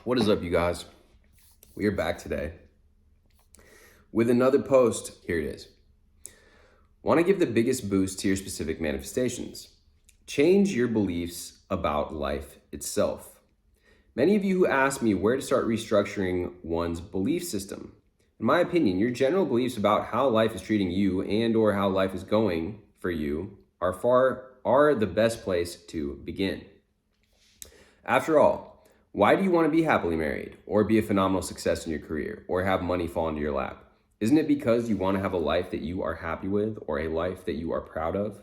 What is up, you guys? We are back today with another post. Here it is. Want to give the biggest boost to your specific manifestations. Change your beliefs about life itself. Many of you who ask me where to start restructuring one's belief system. In my opinion, your general beliefs about how life is treating you and or how life is going for you are the best place to begin. After all, why do you want to be happily married, or be a phenomenal success in your career, or have money fall into your lap? Isn't it because you want to have a life that you are happy with, or a life that you are proud of?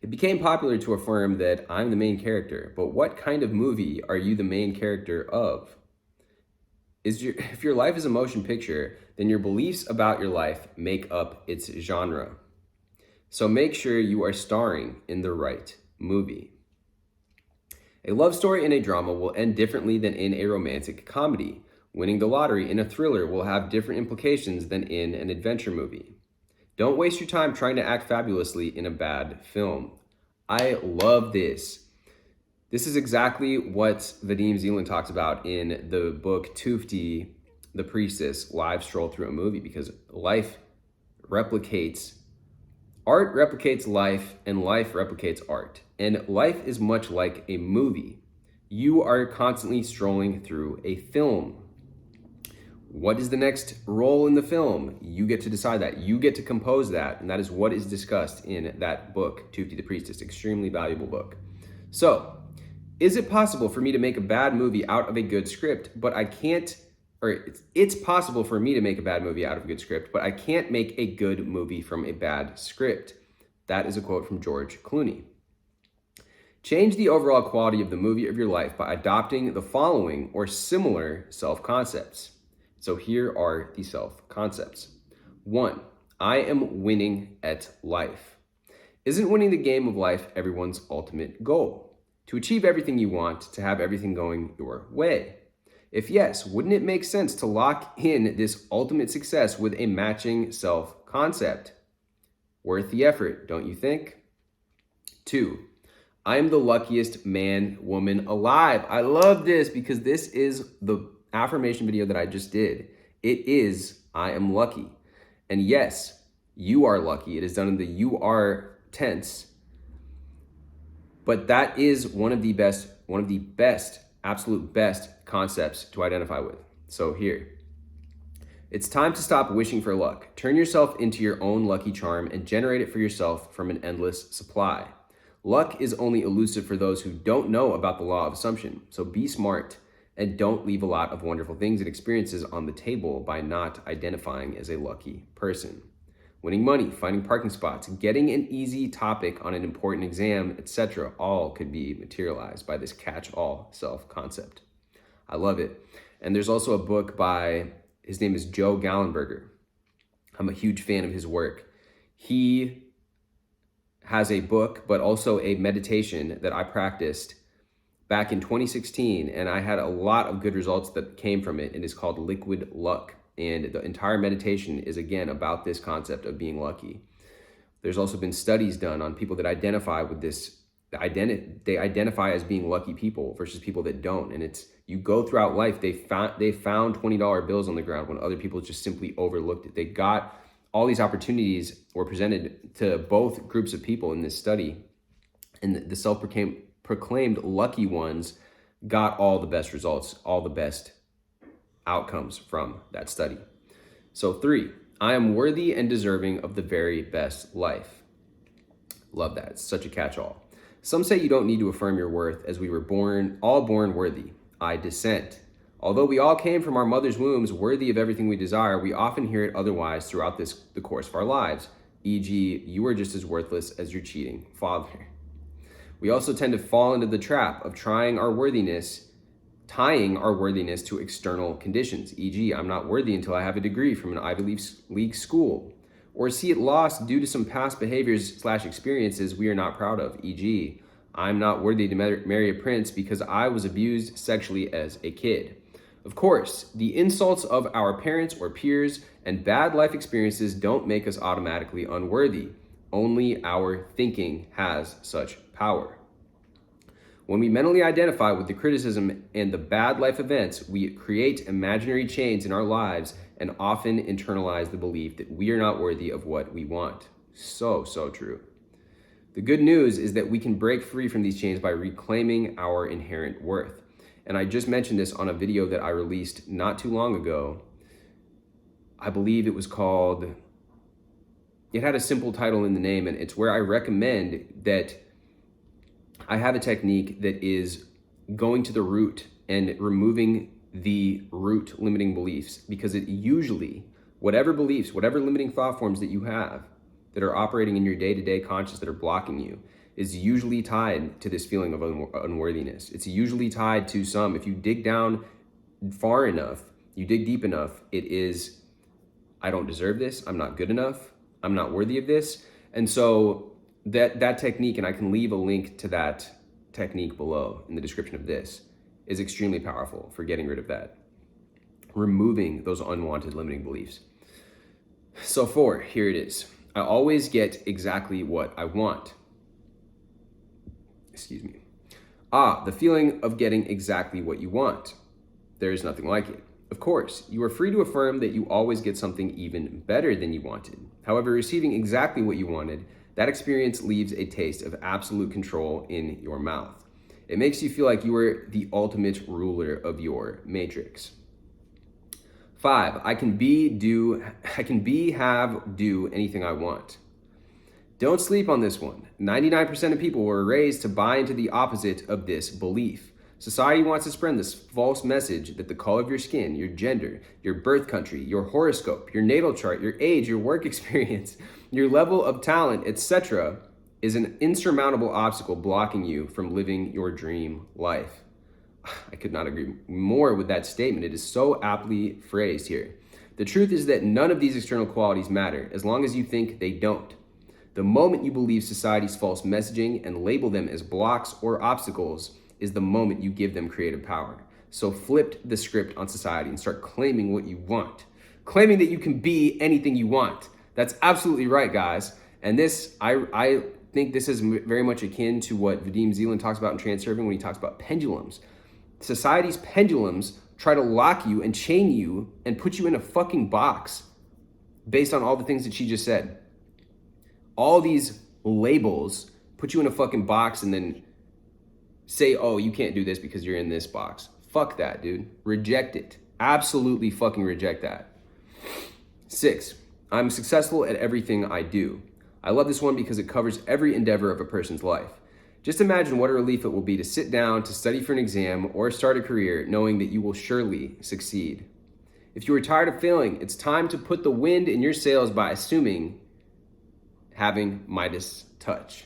It became popular to affirm that I'm the main character, but what kind of movie are you the main character of? If your life is a motion picture, then your beliefs about your life make up its genre. So make sure you are starring in the right movie. A love story in a drama will end differently than in a romantic comedy. Winning the lottery in a thriller will have different implications than in an adventure movie. Don't waste your time trying to act fabulously in a bad film. I love this. This is exactly what Vadim Zeland talks about in the book Tufti, the Priestess, Live Stroll Through a Movie, because art replicates life, and life replicates art. And life is much like a movie. You are constantly strolling through a film. What is the next role in the film? You get to decide that. You get to compose that. And that is what is discussed in that book, Tufti the Priestess. Extremely valuable book. So, is it possible for me to make a bad movie out of a good script, but I can't, or it's possible for me to make a bad movie out of a good script, but I can't make a good movie from a bad script? That is a quote from George Clooney. Change the overall quality of the movie of your life by adopting the following or similar self-concepts. So here are the self-concepts. 1, I am winning at life. Isn't winning the game of life everyone's ultimate goal? To achieve everything you want, to have everything going your way? If yes, wouldn't it make sense to lock in this ultimate success with a matching self-concept? Worth the effort, don't you think? 2, I am the luckiest man, woman alive. I love this because this is the affirmation video that I just did. It is, I am lucky. And yes, you are lucky. It is done in the you are tense. But that is one of the best, absolute best concepts to identify with. So here, it's time to stop wishing for luck. Turn yourself into your own lucky charm and generate it for yourself from an endless supply. Luck is only elusive for those who don't know about the law of assumption. So be smart and don't leave a lot of wonderful things and experiences on the table by not identifying as a lucky person. Winning money, finding parking spots, getting an easy topic on an important exam, etc. all could be materialized by this catch-all self-concept. I love it. And there's also a book by, his name is Joe Gallenberger. I'm a huge fan of his work. He has a book, but also a meditation that I practiced back in 2016, and I had a lot of good results that came from it. It is called Liquid Luck. And the entire meditation is, again, about this concept of being lucky. There's also been studies done on people that identify with this. They identify as being lucky people versus people that don't. And it's, you go throughout life, they found $20 bills on the ground when other people just simply overlooked it. They got all these opportunities were presented to both groups of people in this study. And the self-proclaimed lucky ones got all the best results, all the best outcomes from that study. So 3, I am worthy and deserving of the very best life. Love that. It's such a catch-all. Some say you don't need to affirm your worth, as we were all born worthy. I dissent. Although we all came from our mother's wombs worthy of everything we desire, we often hear it otherwise throughout the course of our lives. E.g., you are just as worthless as your cheating father. We also tend to fall into the trap of tying our worthiness to external conditions, e.g., I'm not worthy until I have a degree from an Ivy League school, or see it lost due to some past behaviors/experiences we are not proud of, e.g., I'm not worthy to marry a prince because I was abused sexually as a kid. Of course, the insults of our parents or peers and bad life experiences don't make us automatically unworthy. Only our thinking has such power. When we mentally identify with the criticism and the bad life events, we create imaginary chains in our lives and often internalize the belief that we are not worthy of what we want. So true. The good news is that we can break free from these chains by reclaiming our inherent worth. And I just mentioned this on a video that I released not too long ago. I believe it was called, it had a simple title in the name, and it's where I recommend that I have a technique that is going to the root and removing the root limiting beliefs, because it usually, whatever beliefs, whatever limiting thought forms that you have that are operating in your day-to-day conscious that are blocking you, is usually tied to this feeling of unworthiness. It's usually tied to if you dig down far enough, you dig deep enough, it is, I don't deserve this, I'm not good enough, I'm not worthy of this. And so that technique, and I can leave a link to that technique below in the description of this, is extremely powerful for getting rid of that, removing those unwanted limiting beliefs. So 4, here it is. I always get exactly what I want. Excuse me. The feeling of getting exactly what you want. There is nothing like it. Of course, you are free to affirm that you always get something even better than you wanted. However, receiving exactly what you wanted, that experience leaves a taste of absolute control in your mouth. It makes you feel like you are the ultimate ruler of your matrix. 5, I can be, have, do anything I want. Don't sleep on this one. 99% of people were raised to buy into the opposite of this belief. Society wants to spread this false message that the color of your skin, your gender, your birth country, your horoscope, your natal chart, your age, your work experience, your level of talent, etc., is an insurmountable obstacle blocking you from living your dream life. I could not agree more with that statement. It is so aptly phrased here. The truth is that none of these external qualities matter as long as you think they don't. The moment you believe society's false messaging and label them as blocks or obstacles is the moment you give them creative power. So flip the script on society and start claiming what you want. Claiming that you can be anything you want. That's absolutely right, guys. And this, I think this is very much akin to what Vadim Zeland talks about in Transurfing when he talks about pendulums. Society's pendulums try to lock you and chain you and put you in a fucking box based on all the things that she just said. All these labels put you in a fucking box and then say, oh, you can't do this because you're in this box. Fuck that, dude. Reject it. Absolutely fucking reject that. 6, I'm successful at everything I do. I love this one because it covers every endeavor of a person's life. Just imagine what a relief it will be to sit down to study for an exam or start a career knowing that you will surely succeed. If you are tired of failing, it's time to put the wind in your sails by having Midas touch.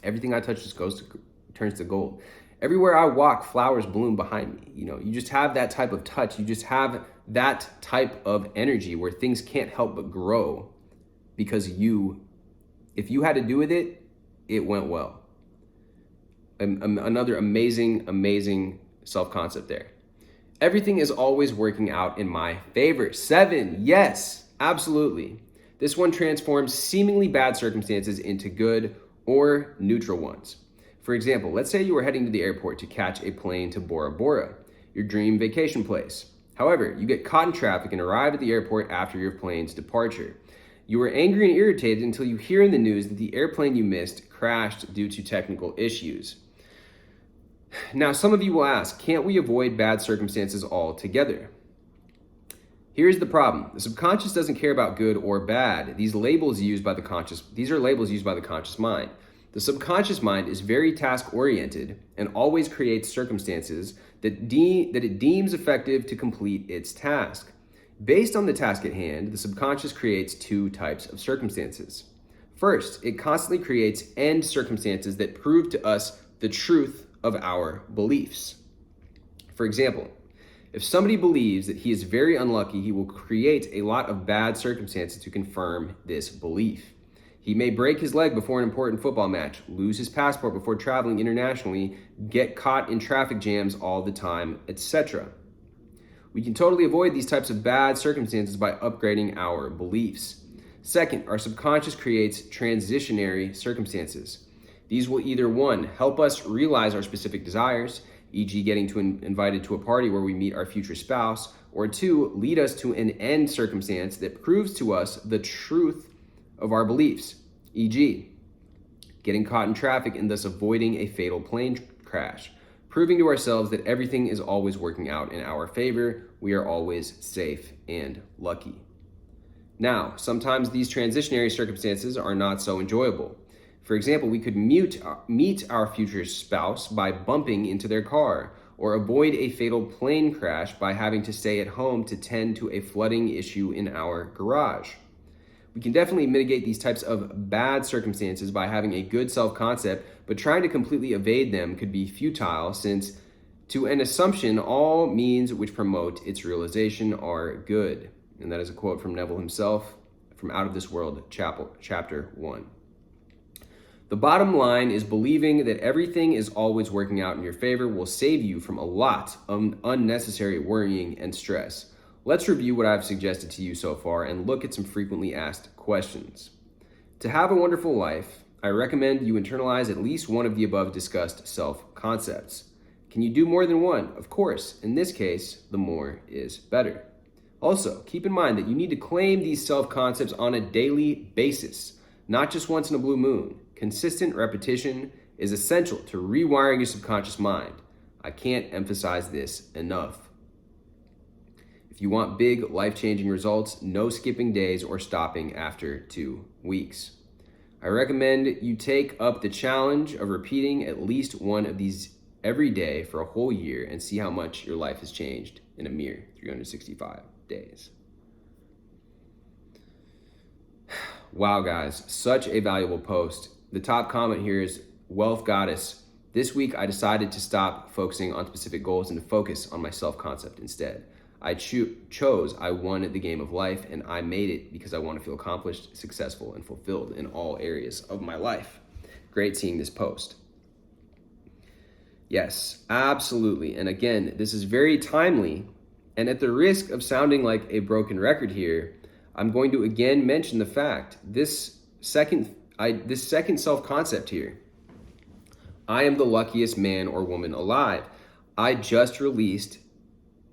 Everything I touch just turns to gold. Everywhere I walk, flowers bloom behind me. You just have that type of touch. You just have that type of energy where things can't help but grow because if you had to do with it, it went well. Another amazing self-concept there. Everything is always working out in my favor. 7, yes, absolutely. This one transforms seemingly bad circumstances into good or neutral ones. For example, let's say you were heading to the airport to catch a plane to Bora Bora, your dream vacation place. However, you get caught in traffic and arrive at the airport after your plane's departure. You are angry and irritated until you hear in the news that the airplane you missed crashed due to technical issues. Now, some of you will ask, can't we avoid bad circumstances altogether? Here's the problem. The subconscious doesn't care about good or bad. These are labels used by the conscious mind. The subconscious mind is very task-oriented and always creates circumstances that it deems effective to complete its task. Based on the task at hand, the subconscious creates 2 types of circumstances. First, it constantly creates end circumstances that prove to us the truth of our beliefs. For example, if somebody believes that he is very unlucky, he will create a lot of bad circumstances to confirm this belief. He may break his leg before an important football match, lose his passport before traveling internationally, get caught in traffic jams all the time, etc. We can totally avoid these types of bad circumstances by upgrading our beliefs. Second, our subconscious creates transitionary circumstances. These will either one, help us realize our specific desires, e.g. getting invited to a party where we meet our future spouse, or two, lead us to an end circumstance that proves to us the truth of our beliefs, e.g. getting caught in traffic and thus avoiding a fatal plane crash, proving to ourselves that everything is always working out in our favor, we are always safe and lucky. Now, sometimes these transitionary circumstances are not so enjoyable. For example, we could meet our future spouse by bumping into their car, or avoid a fatal plane crash by having to stay at home to tend to a flooding issue in our garage. We can definitely mitigate these types of bad circumstances by having a good self-concept, but trying to completely evade them could be futile, since to an assumption, all means which promote its realization are good. And that is a quote from Neville himself from Out of This World, chapter 1. The bottom line is believing that everything is always working out in your favor will save you from a lot of unnecessary worrying and stress. Let's review what I've suggested to you so far and look at some frequently asked questions. To have a wonderful life, I recommend you internalize at least one of the above discussed self-concepts. Can you do more than one? Of course. In this case, the more is better. Also, keep in mind that you need to claim these self-concepts on a daily basis, not just once in a blue moon. Consistent repetition is essential to rewiring your subconscious mind. I can't emphasize this enough. If you want big, life-changing results, no skipping days or stopping after 2 weeks. I recommend you take up the challenge of repeating at least one of these every day for a whole year and see how much your life has changed in a mere 365 days. Wow, guys, such a valuable post. The top comment here is, Wealth Goddess, this week I decided to stop focusing on specific goals and to focus on my self-concept instead. I chose, I won the game of life, and I made it because I want to feel accomplished, successful, and fulfilled in all areas of my life. Great seeing this post. Yes, absolutely. And again, this is very timely. And at the risk of sounding like a broken record here, I'm going to again mention the fact, this second self-concept here, I am the luckiest man or woman alive. I just released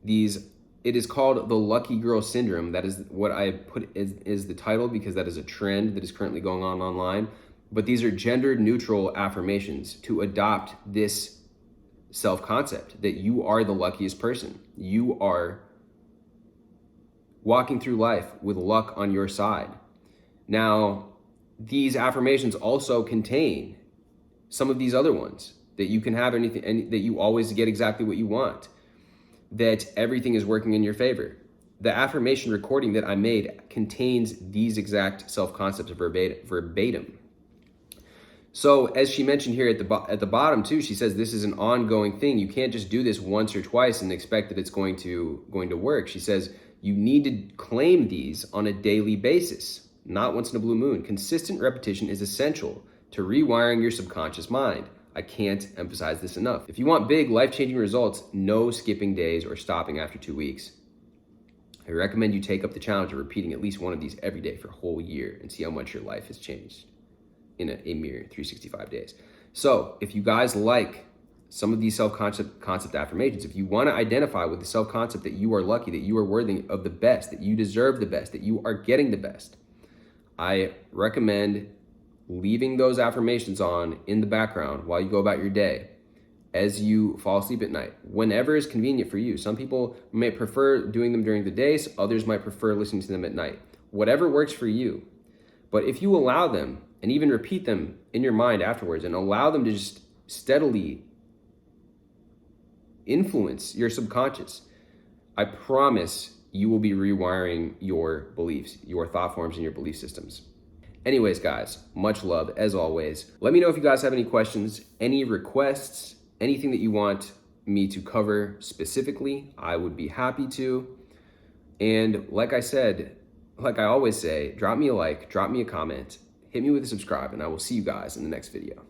these. It is called the Lucky Girl Syndrome. That is what I put is the title, because that is a trend that is currently going on online. But these are gender neutral affirmations to adopt this self-concept that you are the luckiest person. You are walking through life with luck on your side. Now, these affirmations also contain some of these other ones, that you can have anything, and that you always get exactly what you want, that everything is working in your favor. The affirmation recording that I made contains these exact self-concepts verbatim. So as she mentioned here at the bottom too, she says this is an ongoing thing. You can't just do this once or twice and expect that it's going to work. She says you need to claim these on a daily basis, not once in a blue moon. Consistent repetition is essential to rewiring your subconscious mind. I can't emphasize this enough. If you want big, life-changing results, no skipping days or stopping after 2 weeks. I recommend you take up the challenge of repeating at least one of these every day for a whole year and see how much your life has changed in a mere 365 days. So if you guys like some of these self-concept affirmations, if you want to identify with the self-concept that you are lucky, that you are worthy of the best, that you deserve the best, that you are getting the best, I recommend leaving those affirmations on in the background while you go about your day, as you fall asleep at night, whenever is convenient for you. Some people may prefer doing them during the day, so others might prefer listening to them at night. Whatever works for you. But if you allow them and even repeat them in your mind afterwards and allow them to just steadily influence your subconscious, I promise you will be rewiring your beliefs, your thought forms, and your belief systems. Anyways, guys, much love as always. Let me know if you guys have any questions, any requests, anything that you want me to cover specifically. I would be happy to. And like I said, like I always say, drop me a like, drop me a comment, hit me with a subscribe, and I will see you guys in the next video.